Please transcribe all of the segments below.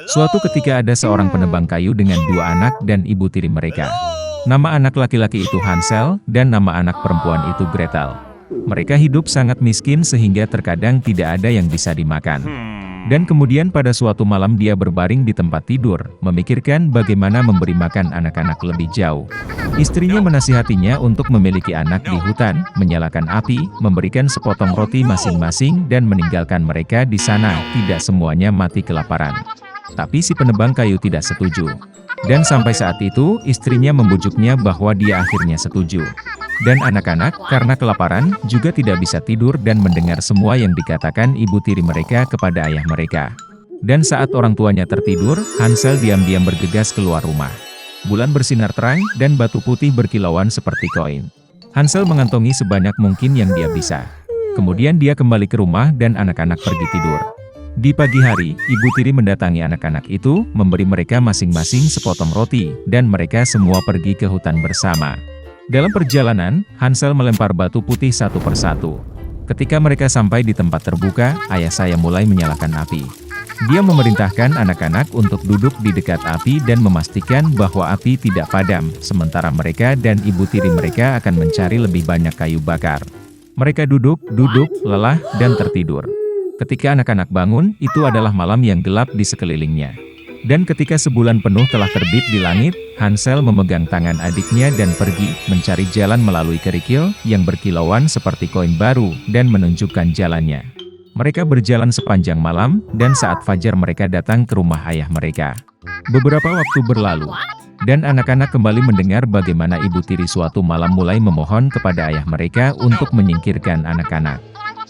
Suatu ketika ada seorang penebang kayu dengan dua anak dan ibu tiri mereka. Nama anak laki-laki itu Hansel, dan nama anak perempuan itu Gretel. Mereka hidup sangat miskin sehingga terkadang tidak ada yang bisa dimakan. Dan kemudian pada suatu malam dia berbaring di tempat tidur, memikirkan bagaimana memberi makan anak-anak lebih jauh. Istrinya menasihatinya untuk memiliki anak di hutan, menyalakan api, memberikan sepotong roti masing-masing dan meninggalkan mereka di sana, tidak semuanya mati kelaparan. Tapi si penebang kayu tidak setuju. Dan sampai saat itu, istrinya membujuknya bahwa dia akhirnya setuju. Dan anak-anak, karena kelaparan, juga tidak bisa tidur dan mendengar semua yang dikatakan ibu tiri mereka kepada ayah mereka. Dan saat orang tuanya tertidur, Hansel diam-diam bergegas keluar rumah. Bulan bersinar terang, dan batu putih berkilauan seperti koin. Hansel mengantongi sebanyak mungkin yang dia bisa. Kemudian dia kembali ke rumah dan anak-anak pergi tidur. Di pagi hari, ibu tiri mendatangi anak-anak itu, memberi mereka masing-masing sepotong roti, dan mereka semua pergi ke hutan bersama. Dalam perjalanan, Hansel melempar batu putih satu persatu. Ketika mereka sampai di tempat terbuka, ayah saya mulai menyalakan api. Dia memerintahkan anak-anak untuk duduk di dekat api dan memastikan bahwa api tidak padam, sementara mereka dan ibu tiri mereka akan mencari lebih banyak kayu bakar. Mereka duduk, lelah, dan tertidur. Ketika anak-anak bangun, itu adalah malam yang gelap di sekelilingnya. Dan ketika sebulan penuh telah terbit di langit, Hansel memegang tangan adiknya dan pergi, mencari jalan melalui kerikil, yang berkilauan seperti koin baru, dan menunjukkan jalannya. Mereka berjalan sepanjang malam, dan saat fajar mereka datang ke rumah ayah mereka. Beberapa waktu berlalu, dan anak-anak kembali mendengar bagaimana ibu tiri suatu malam mulai memohon kepada ayah mereka untuk menyingkirkan anak-anak.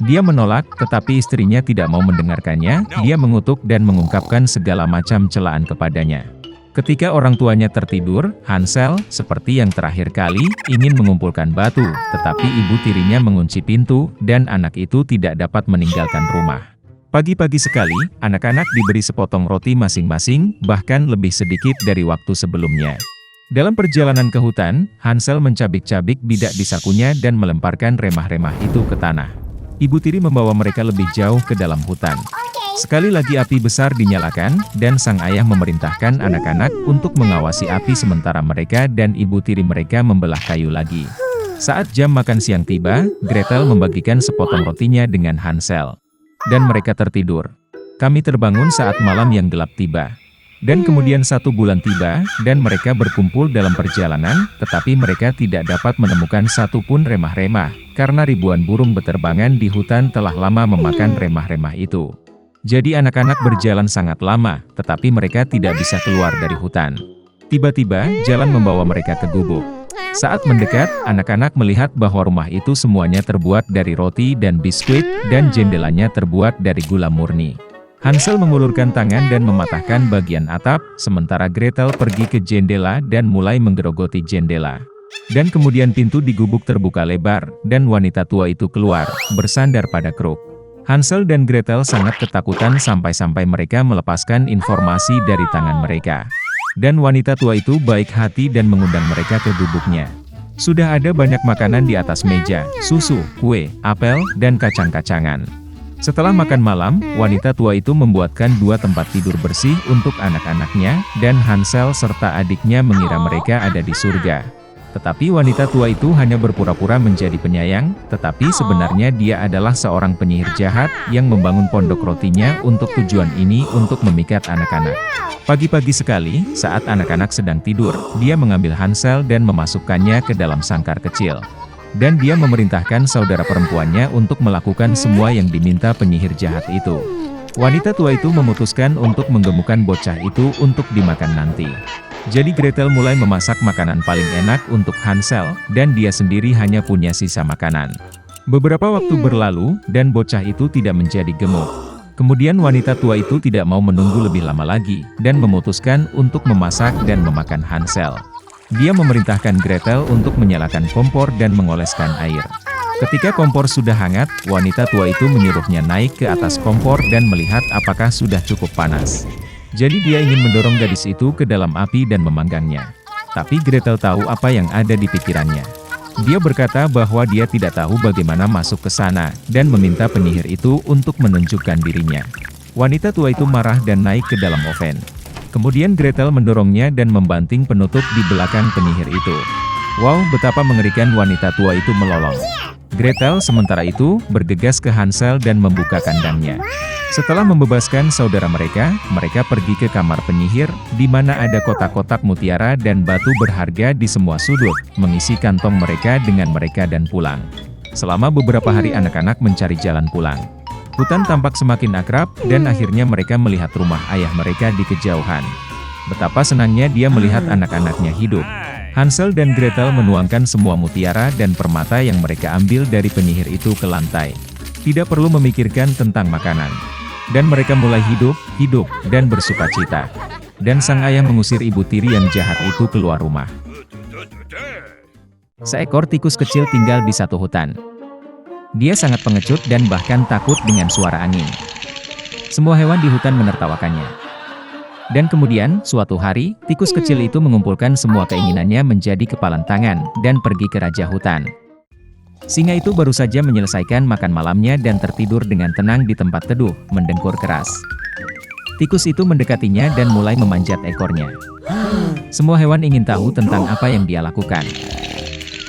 Dia menolak, tetapi istrinya tidak mau mendengarkannya. Dia mengutuk dan mengungkapkan segala macam celaan kepadanya. Ketika orang tuanya tertidur, Hansel, seperti yang terakhir kali, ingin mengumpulkan batu, tetapi ibu tirinya mengunci pintu, dan anak itu tidak dapat meninggalkan rumah. Pagi-pagi sekali, anak-anak diberi sepotong roti masing-masing, bahkan lebih sedikit dari waktu sebelumnya. Dalam perjalanan ke hutan, Hansel mencabik-cabik bidak di sakunya dan melemparkan remah-remah itu ke tanah. Ibu tiri membawa mereka lebih jauh ke dalam hutan. Sekali lagi api besar dinyalakan, dan sang ayah memerintahkan anak-anak untuk mengawasi api sementara mereka dan ibu tiri mereka membelah kayu lagi. Saat jam makan siang tiba, Gretel membagikan sepotong rotinya dengan Hansel. Dan mereka tertidur. Kami terbangun saat malam yang gelap tiba. Dan kemudian 1 bulan tiba, dan mereka berkumpul dalam perjalanan, tetapi mereka tidak dapat menemukan satu pun remah-remah, karena ribuan burung beterbangan di hutan telah lama memakan remah-remah itu. Jadi anak-anak berjalan sangat lama, tetapi mereka tidak bisa keluar dari hutan. Tiba-tiba, jalan membawa mereka ke gubuk. Saat mendekat, anak-anak melihat bahwa rumah itu semuanya terbuat dari roti dan biskuit, dan jendelanya terbuat dari gula murni. Hansel mengulurkan tangan dan mematahkan bagian atap, sementara Gretel pergi ke jendela dan mulai menggerogoti jendela. Dan kemudian pintu di gubuk terbuka lebar, dan wanita tua itu keluar, bersandar pada kruk. Hansel dan Gretel sangat ketakutan sampai-sampai mereka melepaskan informasi dari tangan mereka. Dan wanita tua itu baik hati dan mengundang mereka ke gubuknya. Sudah ada banyak makanan di atas meja, susu, kue, apel, dan kacang-kacangan. Setelah makan malam, wanita tua itu membuatkan 2 tempat tidur bersih untuk anak-anaknya, dan Hansel serta adiknya mengira mereka ada di surga. Tetapi wanita tua itu hanya berpura-pura menjadi penyayang, tetapi sebenarnya dia adalah seorang penyihir jahat yang membangun pondok rotinya untuk tujuan ini untuk memikat anak-anak. Pagi-pagi sekali, saat anak-anak sedang tidur, dia mengambil Hansel dan memasukkannya ke dalam sangkar kecil. Dan dia memerintahkan saudara perempuannya untuk melakukan semua yang diminta penyihir jahat itu. Wanita tua itu memutuskan untuk menggemukkan bocah itu untuk dimakan nanti. Jadi Gretel mulai memasak makanan paling enak untuk Hansel, dan dia sendiri hanya punya sisa makanan. Beberapa waktu berlalu, dan bocah itu tidak menjadi gemuk. Kemudian wanita tua itu tidak mau menunggu lebih lama lagi, dan memutuskan untuk memasak dan memakan Hansel. Dia memerintahkan Gretel untuk menyalakan kompor dan mengoleskan air. Ketika kompor sudah hangat, wanita tua itu menyuruhnya naik ke atas kompor dan melihat apakah sudah cukup panas. Jadi dia ingin mendorong gadis itu ke dalam api dan memanggangnya. Tapi Gretel tahu apa yang ada di pikirannya. Dia berkata bahwa dia tidak tahu bagaimana masuk ke sana, dan meminta penyihir itu untuk menunjukkan dirinya. Wanita tua itu marah dan naik ke dalam oven. Kemudian Gretel mendorongnya dan membanting penutup di belakang penyihir itu. Wow, betapa mengerikan wanita tua itu melolong. Gretel sementara itu bergegas ke Hansel dan membuka kandangnya. Setelah membebaskan saudara mereka pergi ke kamar penyihir, di mana ada kotak-kotak mutiara dan batu berharga di semua sudut, mengisi kantong mereka dengan mereka dan pulang. Selama beberapa hari anak-anak mencari jalan pulang. Hutan tampak semakin akrab, dan akhirnya mereka melihat rumah ayah mereka di kejauhan. Betapa senangnya dia melihat anak-anaknya hidup. Hansel dan Gretel menuangkan semua mutiara dan permata yang mereka ambil dari penyihir itu ke lantai. Tidak perlu memikirkan tentang makanan. Dan mereka mulai hidup, dan bersukacita. Dan sang ayah mengusir ibu tiri yang jahat itu keluar rumah. Seekor tikus kecil tinggal di satu hutan. Dia sangat pengecut dan bahkan takut dengan suara angin. Semua hewan di hutan menertawakannya. Dan kemudian, suatu hari, tikus kecil itu mengumpulkan semua keinginannya menjadi kepalan tangan, dan pergi ke raja hutan. Singa itu baru saja menyelesaikan makan malamnya dan tertidur dengan tenang di tempat teduh, mendengkur keras. Tikus itu mendekatinya dan mulai memanjat ekornya. Semua hewan ingin tahu tentang apa yang dia lakukan.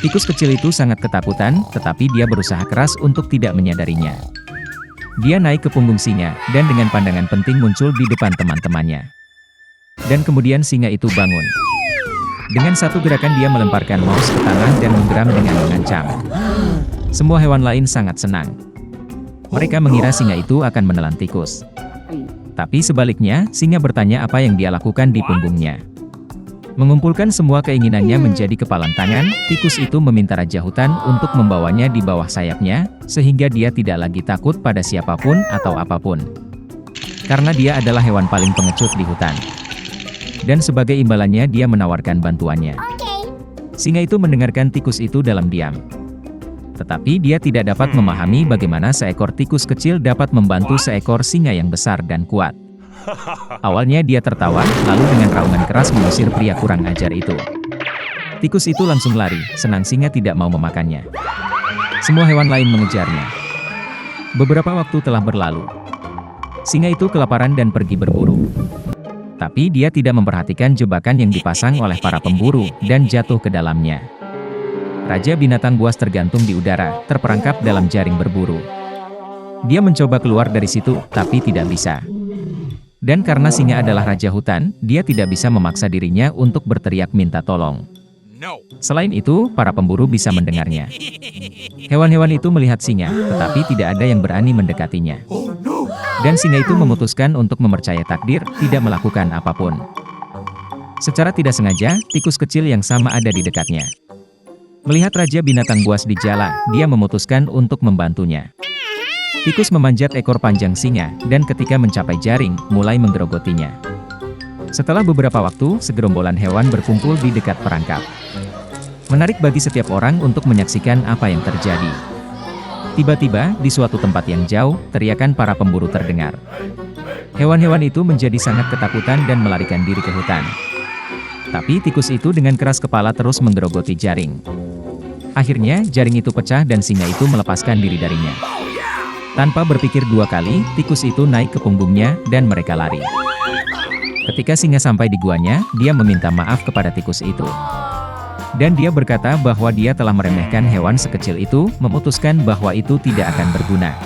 Tikus kecil itu sangat ketakutan, tetapi dia berusaha keras untuk tidak menyadarinya. Dia naik ke punggung singa, dan dengan pandangan penting muncul di depan teman-temannya. Dan kemudian singa itu bangun. Dengan satu gerakan dia melemparkan mouse ke tanah dan menggeram dengan mengancam. Semua hewan lain sangat senang. Mereka mengira singa itu akan menelan tikus. Tapi sebaliknya, singa bertanya apa yang dia lakukan di punggungnya. Mengumpulkan semua keinginannya menjadi kepalan tangan, tikus itu meminta raja hutan untuk membawanya di bawah sayapnya, sehingga dia tidak lagi takut pada siapapun atau apapun. Karena dia adalah hewan paling pengecut di hutan. Dan sebagai imbalannya dia menawarkan bantuannya. Singa itu mendengarkan tikus itu dalam diam. Tetapi dia tidak dapat memahami bagaimana seekor tikus kecil dapat membantu seekor singa yang besar dan kuat. Awalnya dia tertawa, lalu dengan raungan keras mengusir pria kurang ajar itu. Tikus itu langsung lari, senang singa tidak mau memakannya. Semua hewan lain mengejarnya. Beberapa waktu telah berlalu. Singa itu kelaparan dan pergi berburu. Tapi dia tidak memperhatikan jebakan yang dipasang oleh para pemburu, dan jatuh ke dalamnya. Raja binatang buas tergantung di udara, terperangkap dalam jaring berburu. Dia mencoba keluar dari situ, tapi tidak bisa. Dan karena singa adalah raja hutan, dia tidak bisa memaksa dirinya untuk berteriak minta tolong. Selain itu, para pemburu bisa mendengarnya. Hewan-hewan itu melihat singa, tetapi tidak ada yang berani mendekatinya. Dan singa itu memutuskan untuk mempercayai takdir, tidak melakukan apapun. Secara tidak sengaja, tikus kecil yang sama ada di dekatnya. Melihat raja binatang buas di jala, dia memutuskan untuk membantunya. Tikus memanjat ekor panjang singa, dan ketika mencapai jaring, mulai menggerogotinya. Setelah beberapa waktu, segerombolan hewan berkumpul di dekat perangkap. Menarik bagi setiap orang untuk menyaksikan apa yang terjadi. Tiba-tiba, di suatu tempat yang jauh, teriakan para pemburu terdengar. Hewan-hewan itu menjadi sangat ketakutan dan melarikan diri ke hutan. Tapi tikus itu dengan keras kepala terus menggerogoti jaring. Akhirnya, jaring itu pecah dan singa itu melepaskan diri darinya. Tanpa berpikir dua kali, tikus itu naik ke punggungnya, dan mereka lari. Ketika singa sampai di guanya, dia meminta maaf kepada tikus itu. Dan dia berkata bahwa dia telah meremehkan hewan sekecil itu, memutuskan bahwa itu tidak akan berguna.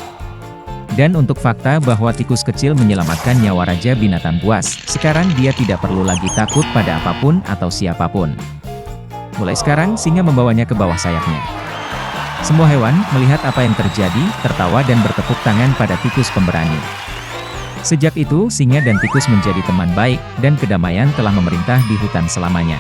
Dan untuk fakta bahwa tikus kecil menyelamatkan nyawa raja binatang buas, sekarang dia tidak perlu lagi takut pada apapun atau siapapun. Mulai sekarang, singa membawanya ke bawah sayapnya. Semua hewan melihat apa yang terjadi, tertawa dan bertepuk tangan pada tikus pemberani. Sejak itu, singa dan tikus menjadi teman baik, dan kedamaian telah memerintah di hutan selamanya.